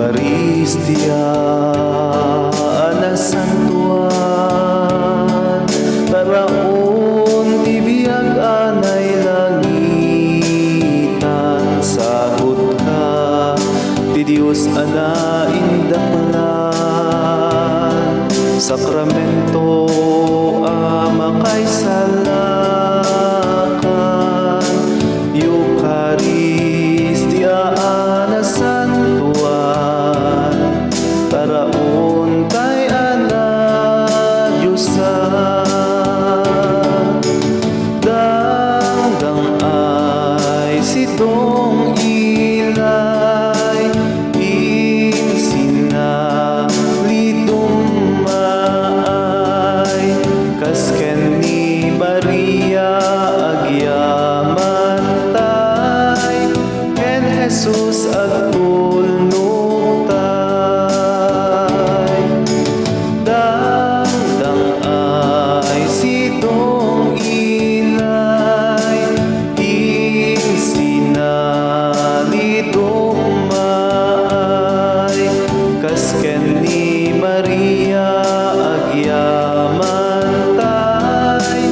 Eucharistia na santuan, taraon tibiyag anay langitan, sagot ka ti Dios ana indaklan, sakramento makay salakan, Eucharistia na santuan, taraon tay ana Diyosan, dangdang ay sitong ilay, insina lidumay, kasken ni Maria agyaman tay, ken Jesus agtulnog tay, dangdang ay sitong ilay, insina lidumay, kasken ni Maria agyaman tay,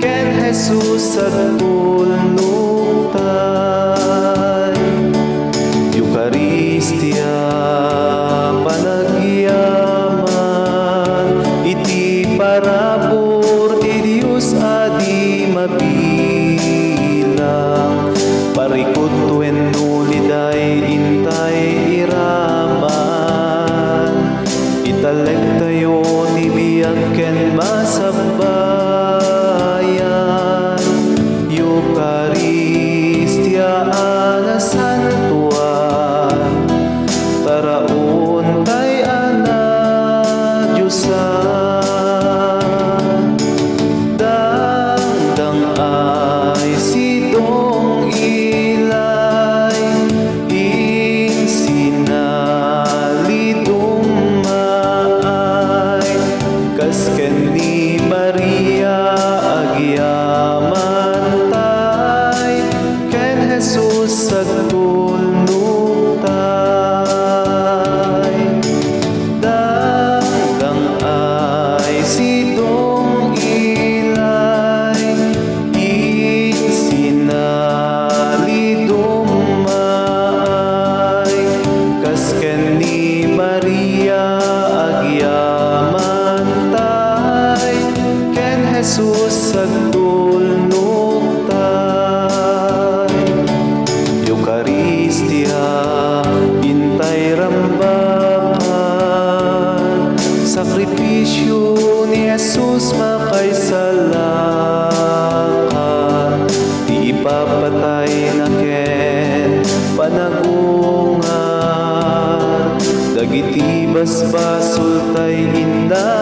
ken Jesus agtulnog tay. Eucharistia panagyaman, iti parabor ti Dios adi mabilang, parikot wenno liday intay iraman, italek tayo ti biyag ken masabbayan, Eucharistia na santuan, taraon tay ana Diyosan, dangdang ay sitong ilay, insina lidumay, kasken ni Maria agyaman tay, ken Jesus agtulnog tay, dangdang ay sitong ilay, insina lidumay, kasken ni Maria agyaman tay, ken Jesus agtulnog tay. Eucharistia intay rambakan, sakripisyo ni Jesus makay salakan, di ipapatay na ken panagungan, dagiti basbasol tay inda